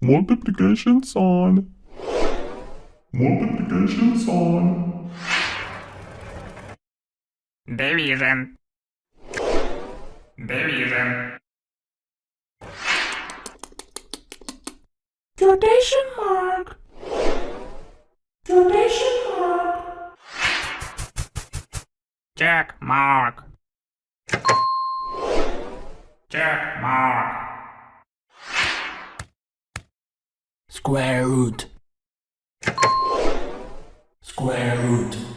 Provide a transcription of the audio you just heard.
Multiplication sign. Multiplication sign. Division. Division. Quotation mark. Quotation mark. Check mark. Check mark. Square root. Square root.